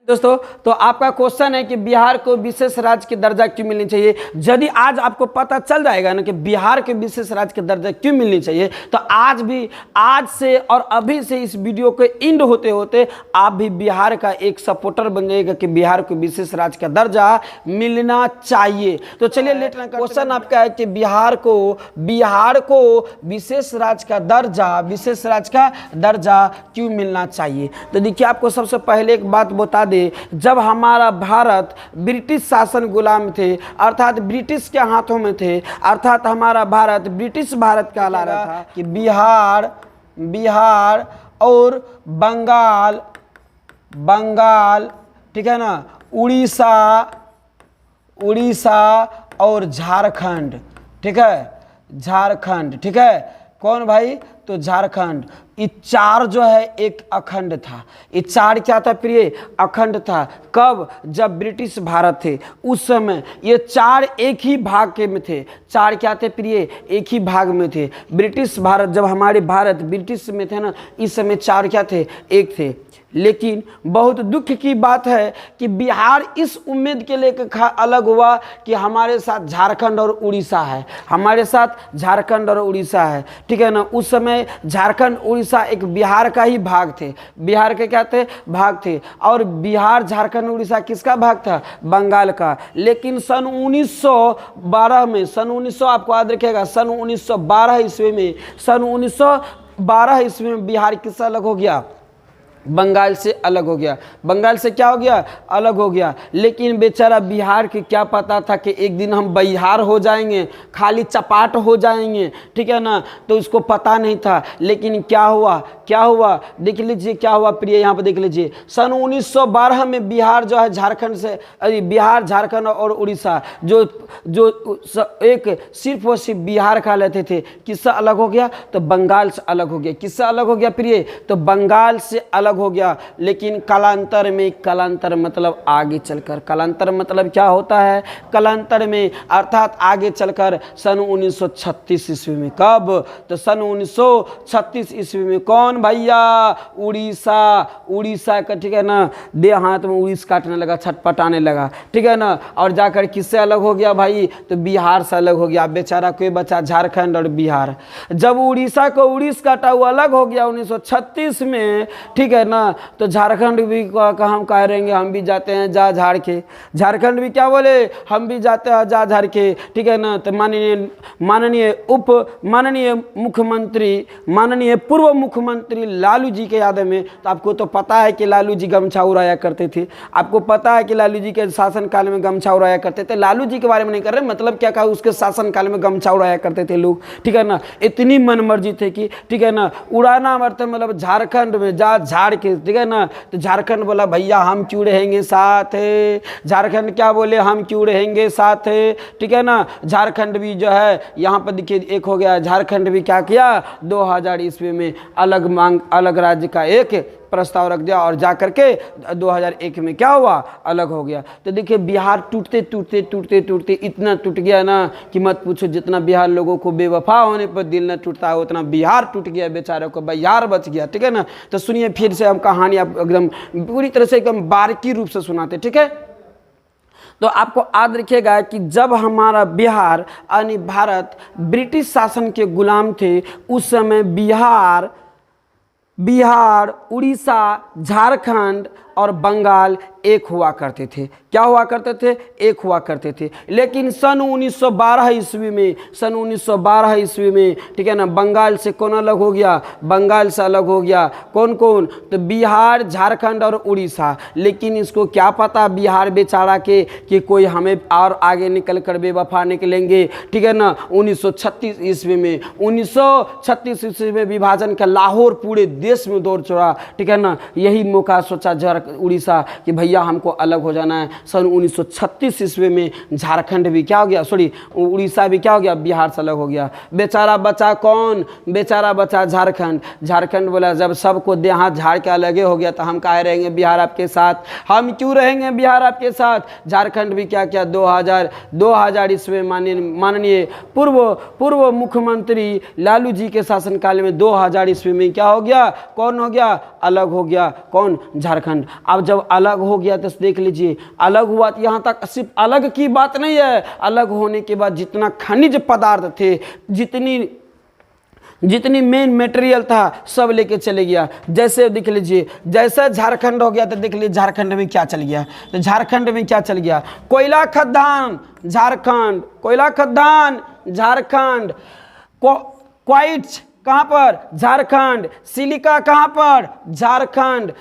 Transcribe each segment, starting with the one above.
दोस्तों, तो आपका क्वेश्चन है कि बिहार को विशेष राज्य की दर्जा क्यों मिलनी चाहिए। यदि आज आपको पता चल जाएगा ना कि बिहार के विशेष राज्य की दर्जा क्यों मिलनी चाहिए, तो आज से और अभी से इस वीडियो के एंड होते होते आप भी बिहार का एक सपोर्टर बन जाएगा कि बिहार को विशेष राज्य का दर्जा मिलना चाहिए। तो चलिए लेट ना, क्वेश्चन आपका है कि बिहार को विशेष राज्य का दर्जा क्यों मिलना चाहिए। तो देखिए, आपको सबसे पहले एक बात बता दे, जब हमारा भारत ब्रिटिश शासन गुलाम थे, अर्थात ब्रिटिश के हाथों में थे, अर्थात हमारा भारत ब्रिटिश भारत कहला रहा था कि बिहार और बंगाल ठीक है ना, उड़ीसा और झारखंड ठीक है। कौन भाई? तो झारखंड। ये चार जो है एक अखंड था। ये चार क्या था प्रिय? अखंड था। कब? जब ब्रिटिश भारत थे उस समय ये चार एक ही भाग के में थे। चार क्या थे प्रिय? एक ही भाग में थे। ब्रिटिश भारत, जब हमारे भारत ब्रिटिश में थे ना, इस समय चार क्या थे? एक थे। लेकिन बहुत दुख की बात है कि बिहार इस उम्मीद के लेकर अलग हुआ कि हमारे साथ झारखंड और उड़ीसा है, ठीक है ना। उस समय झारखंड उड़ीसा एक बिहार का ही भाग थे। बिहार के क्या थे? भाग थे। और बिहार, झारखंड, उड़ीसा किसका भाग था? बंगाल का। लेकिन सन 1912 में, आपको याद रखिएगा, सन 1912 ईस्वी में बिहार किससे अलग हो गया? बंगाल से अलग हो गया। बंगाल से क्या हो गया? अलग हो गया। लेकिन बेचारा बिहार के क्या पता था कि एक दिन हम बिहार हो जाएंगे, खाली चपाट हो जाएंगे, ठीक है ना। तो उसको पता नहीं था। लेकिन क्या हुआ? देख लीजिए क्या हुआ प्रिय, यहाँ पर देख लीजिए। सन 1912 में बिहार जो है झारखंड से, बिहार, झारखंड और उड़ीसा जो एक सिर्फ और सिर्फ बिहार खा लेते थे, किससे अलग हो गया? तो बंगाल से अलग हो गया। किससे अलग हो गया प्रिय? तो बंगाल से अलग हो गया। लेकिन कालांतर मतलब आगे चलकर, कालांतर मतलब क्या होता है? कालांतर में अर्थात आगे चलकर सन 1936 ईस्वी में। कब? तो सन 1936 ईस्वी में। कौन भैया? उड़ीसा का, ठीक है ना, देह हाथ में उड़ीस काटने लगा, छटपटाने लगा, ठीक है ना। और जाकर किससे अलग हो गया भाई? तो बिहार से अलग हो गया। बेचारा कोई बचा झारखंड और बिहार। जब उड़ीसा को उड़ीस काटा हुआ अलग हो गया 1936 में, ठीक है ना, तो झारखंड भी हम कह रहेंगे हम भी जाते हैं जा झाड़ के। झारखंड भी क्या बोले? हम भी जाते हैं जा झाड़ के, ठीक है ना। तो माननीय पूर्व मुख्यमंत्री लालू जी के याद में, तो आपको तो पता है कि लालू जी गमछा उड़ाया करते थे। आपको पता है कि लालू जी के शासन काल में गमछा उड़ाया करते थे। लालू जी के बारे में नहीं कर रहे, मतलब क्या कहा, उसके शासन काल में गमछा उड़ाया करते थे लोग, ठीक है ना। इतनी मनमर्जी थे कि, ठीक है ना, उड़ाना मतलब झारखंड में जा झाड़ के, ठीक है ना। तो झारखंड बोला भैया हम क्यों रहेंगे साथ है। झारखंड क्या बोले? हम क्यों रहेंगे साथ है, ठीक है ना। झारखंड भी जो है यहाँ पर देखिए एक हो गया। झारखंड भी क्या किया? 2000 ईस्वी में अलग राज्य का एक प्रस्ताव रख दिया और जाकर के 2001 में क्या हुआ? अलग हो गया। तो देखिए बिहार टूटते इतना टूट गया ना कि मत पूछो। जितना बिहार लोगों को बेवफा होने पर दिल न टूटता है, उतना बिहार टूट गया, बेचारों को बिहार बच गया, ठीक है ना। तो सुनिए फिर से हम कहानी आप एकदम पूरी तरह से एकदम बारीकी रूप से सुनाते, ठीक है। तो आपको याद रखिएगा कि जब हमारा बिहार यानी भारत ब्रिटिश शासन के गुलाम थे, उस समय बिहार, उड़ीसा, झारखंड और बंगाल एक हुआ करते थे। क्या हुआ करते थे? एक हुआ करते थे। लेकिन सन 1912 ईस्वी में, ठीक है ना, बंगाल से कौन अलग हो गया? बंगाल से अलग हो गया। कौन? तो बिहार, झारखंड और उड़ीसा। लेकिन इसको क्या पता बिहार बेचारा के कि कोई हमें और आगे निकल कर बेवफा निकलेंगे, ठीक है ना। 1936 ईस्वी में विभाजन का लाहौर पूरे देश में दौर चढ़ा, ठीक है ना। यही मौका सोचा उड़ीसा कि भैया हमको अलग हो जाना है। सन 1936 ईस्वी में झारखंड भी क्या हो गया, उड़ीसा भी क्या हो गया? बिहार से अलग हो गया। बेचारा बचा कौन? बेचारा बचा झारखंड। झारखंड बोला जब सबको देहात झाड़ के अलगे हो गया तो हम काहे रहेंगे बिहार आपके साथ? हम क्यों रहेंगे बिहार आपके साथ? झारखंड भी क्या किया? 2000 ईस्वी में माननीय पूर्व मुख्यमंत्री लालू जी के शासनकाल में 2000 ईस्वी में क्या हो गया? कौन हो गया? अलग हो गया। कौन? झारखंड। अब जब अलग हो गया तो देख लीजिए, अलग हुआ तो यहाँ तक सिर्फ अलग की बात नहीं है, अलग होने के बाद जितना खनिज पदार्थ थे, जितनी मेन मटेरियल था सब लेके चले गया। जैसे देख लीजिए, जैसे झारखंड हो गया तो देख लीजिए झारखंड में क्या चल गया, तो झारखंड में क्या चल गया, कोयला खदान झारखंड, कोयला खदान झारखंड, क्वाइट्स कहाँ पर, झारखंड, सिलिका कहाँ पर, झारखंड,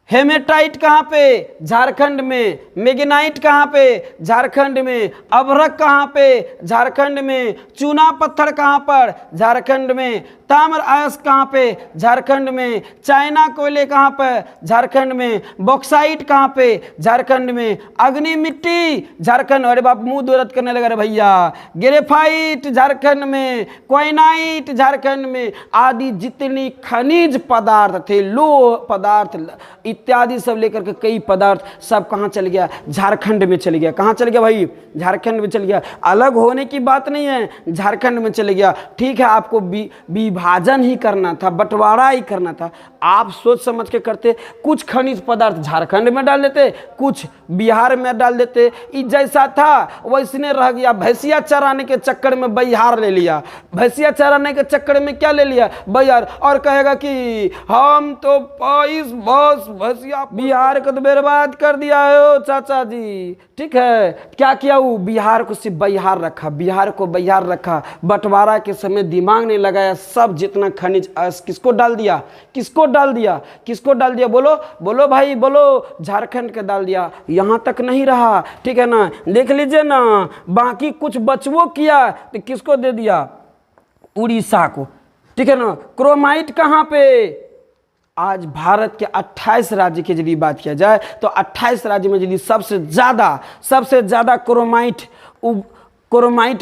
हेमेटाइट कहाँ पे, झारखंड में, मैग्नाइट कहाँ पे, झारखंड में, अभ्रक कहाँ पे, झारखंड में, चूना पत्थर कहाँ पर, झारखंड में, ताम्र अयस्क कहाँ पे, झारखंड में, चाइना कोयले कहाँ पर, झारखंड में, बॉक्साइट कहाँ पे, झारखंड में, अग्नि मिट्टी झारखंड, अरे बाप मुंह दर्द करने लगा रे भैया, ग्रेफाइट झारखंड में, क्वाइनाइट झारखंड में, आदि जितनी खनिज पदार्थ थे, लोह पदार्थ इत्यादि सब लेकर के कई पदार्थ सब कहाँ चल गया, झारखंड में चल गया। कहाँ चल गया भाई, झारखंड में चल गया। अलग होने की बात नहीं है, झारखंड में चले गया। ठीक है, आपको विभाजन ही करना था, बंटवारा ही करना था, आप सोच समझ के करते। कुछ खनिज पदार्थ झारखंड में डाल देते, कुछ बिहार में डाल देते, जैसा था वैसने रह गया। भैंसिया चराने के चक्कर में बिहार ले लिया, भैंसिया चराने के चक्कर में क्या ले लिया, बिहार, और कहेगा कि हम तो बस भैंसिया, बिहार को तो बर्बाद कर दिया है चाचा जी। ठीक है, क्या किया वो, बिहार को सिर्फ बिहार रखा, बिहार को बिहार रखा, बंटवारा के समय दिमाग नहीं लगाया, सब जितना खनिज किसको डाल दिया, किसको डाल दिया, किसको डाल दिया, बोलो बोलो भाई बोलो, झारखंड के डाल दिया। यहाँ तक नहीं रहा, ठीक है ना, देख लीजिए ना, बाकी कुछ बचवो किया तो किसको दे दिया, उड़ीसा को। ठीक है ना, क्रोमाइट कहाँ पे, आज भारत के 28 राज्य की यदि बात किया जाए तो 28 राज्य में यदि सबसे ज़्यादा क्रोमाइट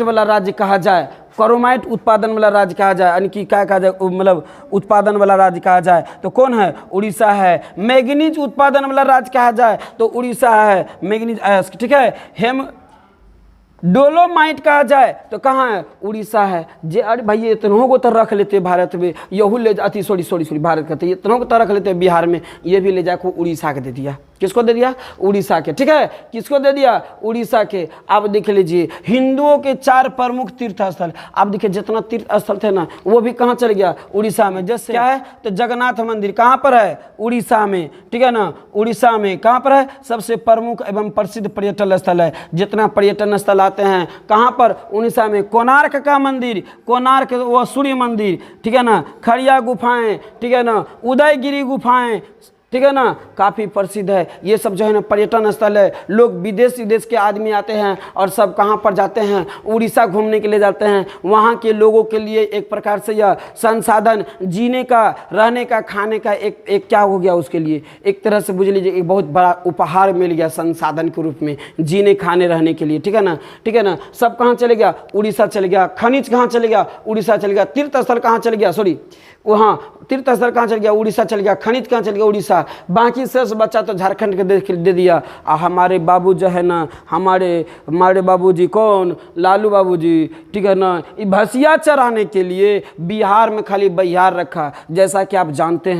वाला राज्य कहा जाए, क्रोमाइट उत्पादन वाला राज्य कहा जाए, यानी कि क्या कहा जाए, मतलब उत्पादन वाला राज्य कहा जाए तो कौन है, उड़ीसा है। मैग्नीज उत्पादन वाला राज्य कहा जाए तो उड़ीसा है, मैग्नीज अयस्क। ठीक है, डोलोमाइट कहा जाए तो कहाँ है, उड़ीसा है। जे अरे भाई इतनों को तो रख लेते भारत में, यहू ले जाती, सॉरी भारत कहते, इतनों को तो रख लेते बिहार में, ये भी ले जाकर उड़ीसा के दे दिया। किसको दे दिया, उड़ीसा के। ठीक है, किसको दे दिया, उड़ीसा के। आप देख लीजिए, हिंदुओं के 4 प्रमुख तीर्थ स्थल, आप देखिए जितना तीर्थ स्थल थे ना वो भी कहाँ चल गया, उड़ीसा में। जैसे क्या है तो जगन्नाथ मंदिर कहाँ पर है, उड़ीसा में। ठीक है ना, उड़ीसा में कहाँ पर है, सबसे प्रमुख एवं प्रसिद्ध पर्यटन स्थल है। जितना पर्यटन स्थल आते हैं कहाँ पर, उड़ीसा में। कोणार्क का मंदिर, कोणार्क वो सूर्य मंदिर, ठीक है ना, खड़िया गुफाएं, ठीक है ना, उदयगिरी गुफाएं, ठीक है ना, काफ़ी प्रसिद्ध है। ये सब जो है ना पर्यटन स्थल है। लोग विदेश विदेश के आदमी आते हैं और सब कहाँ पर जाते हैं, उड़ीसा घूमने के लिए जाते हैं। वहाँ के लोगों के लिए एक प्रकार से यह संसाधन, जीने का, रहने का, खाने का एक क्या हो गया, उसके लिए एक तरह से बुझ लीजिए एक बहुत बड़ा उपहार मिल गया संसाधन के रूप में, जीने खाने रहने के लिए। ठीक है ना, ठीक है ना, सब कहाँ चले गया, उड़ीसा चले गया। खनिज कहाँ चले गया, उड़ीसा चले गया। तीर्थ स्थल कहाँ चले गया, सॉरी वहाँ तीर्थ स्थल कहाँ चल गया, उड़ीसा चल गया। खनिज कहाँ चल गया, उड़ीसा। बाकी शेष बच्चा तो झारखंड के दे दिया। हमारे बाबू जो है ना, हमारे बाबूजी कौन, लालू बाबूजी, ठीक है ना, भैंसिया चराने के लिए बिहार में खाली बिहार रखा। जैसा कि आप जानते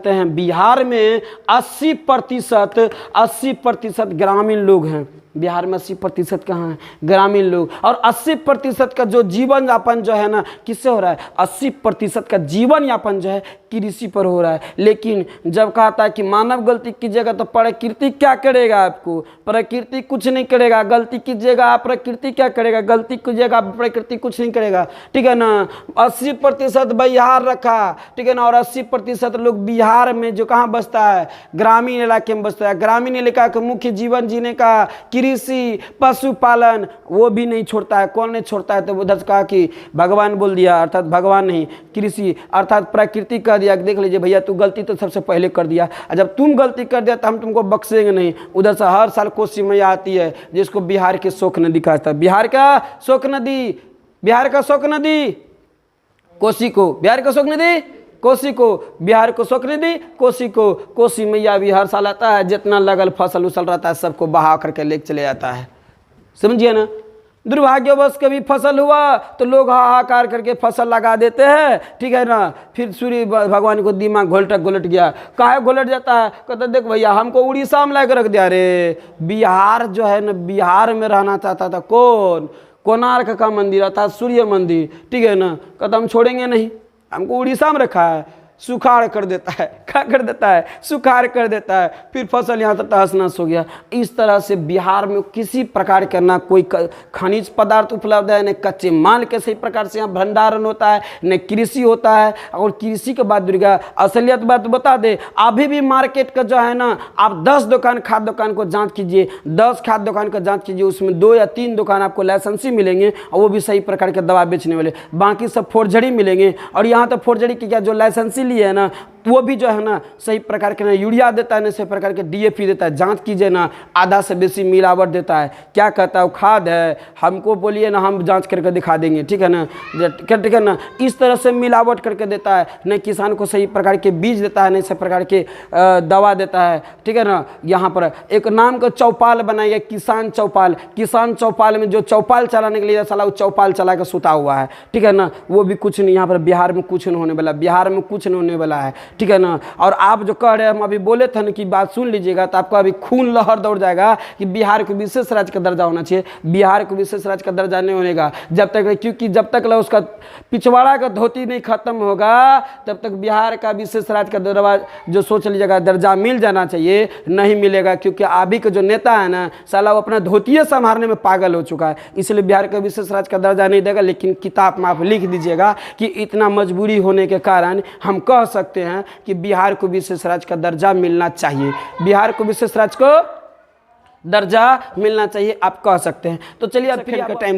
हैं बिहार में 80% ग्रामीण लोग हैं। बिहार में 80% कहाँ है, ग्रामीण लोग। और 80% का जो जीवन यापन जो है ना किससे हो रहा है, 80% का जीवन यापन जो है कृषि पर हो रहा है। लेकिन जब कहता है कि मानव गलती कीजिएगा तो प्रकृति क्या करेगा, आपको प्रकृति कुछ नहीं करेगा। गलती कीजिएगा आप, प्रकृति क्या करेगा, गलती कीजिएगा आप, प्रकृति कुछ नहीं करेगा। ठीक है ना, 80% बिहार रखा, ठीक है ना, और 80% लोग बिहार में जो कहाँ बसता है, ग्रामीण इलाके में बसता है। ग्रामीण इलाका का मुख्य जीवन जीने का कृषि, पशुपालन, वो भी नहीं छोड़ता है। कौन नहीं छोड़ता है, तो उधर कहा कि भगवान बोल दिया, अर्थात भगवान नहीं, कृषि अर्थात प्रकृति कह दिया। देख लीजिए भैया, तू गलती तो सबसे पहले कर दिया, जब तुम गलती कर दिया तो हम तुमको बख्शेंगे नहीं। उधर से हर साल कोसी मैया आती है, जिसको बिहार की शोक नदी कहता है। बिहार का शोक नदी, बिहार का शोक नदी कोसी को, बिहार का शोक नदी कोसी को, बिहार को शोक नदी कोसी को। कोसी मैया भी हर साल आता है, जितना लगल फसल उसल रहता है सबको बहा करके लेके चले जाता है, समझिए ना। दुर्भाग्यवश कभी फसल हुआ तो लोग हाहाकार करके फसल लगा देते हैं, ठीक है ना। फिर सूर्य भगवान को दिमाग घोलट गया, काहे घोलट जाता है, कहते देख भैया हमको उड़ीसा में ला के रख दिया रे। बिहार जो है ना, बिहार में रहना चाहता था कौन, कोणार्क का मंदिर था, सूर्य मंदिर, ठीक है ना। कहता हम छोड़ेंगे नहीं, हमको उड़ीसा में रखा है। सुखाड़ कर देता है, क्या कर देता है, सुखाड़ कर देता है। फिर फसल यहाँ तक तहस नहस हो गया। इस तरह से बिहार में किसी प्रकार का ना कोई खनिज पदार्थ उपलब्ध है, न कच्चे माल के सही प्रकार से यहाँ भंडारण होता है, न कृषि होता है। और कृषि के बाद दुर्गा असलियत बात बता दे, अभी भी मार्केट का जो है ना, आप 10 दुकान खाद्य दुकान को जाँच कीजिए, 10 खाद्य दुकान का जाँच कीजिए, उसमें 2 या 3 दुकान आपको लाइसेंसी मिलेंगे और वो भी सही प्रकार के दवा बेचने वाले, बाकी सब फोर्जरी मिलेंगे। और यहाँ तो फोर्जरी की क्या, जो लाइसेंसी लिए है ना वो भी जो है ना सही प्रकार के ना यूरिया देता है, ना सही प्रकार के डीएपी देता है। जांच कीजिए ना, आधा से बेसी मिलावट देता है। क्या कहता है वो खाद है, हमको बोलिए ना हम जांच करके दिखा देंगे, ठीक है ना, ठीक है ना। इस तरह से मिलावट करके देता है, न किसान को सही प्रकार के बीज देता है, न सही प्रकार के दवा देता है, ठीक है ना। यहाँ पर एक नाम का चौपाल बनाइए, किसान चौपाल। किसान चौपाल में जो चौपाल चलाने के लिए साला वो चौपाल चला के सुता हुआ है, ठीक है ना। वो भी कुछ नहीं, यहाँ पर बिहार में कुछ नहीं होने वाला, बिहार में कुछ नहीं होने वाला है, ठीक है ना। और आप जो कह रहे हैं, हम अभी बोले थे ना कि बात सुन लीजिएगा, तो आपका अभी खून लहर दौड़ जाएगा कि बिहार को विशेष राज्य का दर्जा होना चाहिए। बिहार को विशेष राज्य का दर्जा नहीं होनेगा जब तक, क्योंकि जब तक उसका पिछवाड़ा का धोती नहीं खत्म होगा तब तक बिहार का विशेष राज्य का दर्जा जो सोच लीजिएगा दर्जा मिल जाना चाहिए, नहीं मिलेगा। क्योंकि अभी का जो नेता है ना साला वो अपना धोतिये संभालने में पागल हो चुका है, इसलिए बिहार का विशेष राज्य का दर्जा नहीं देगा। लेकिन किताब में आप लिख दीजिएगा कि इतना मजबूरी होने के कारण हम कह सकते हैं कि बिहार को विशेष राज्य का दर्जा मिलना चाहिए, बिहार को विशेष राज्य को दर्जा मिलना चाहिए, आप कह सकते हैं। तो चलिए अब फिर का टाइम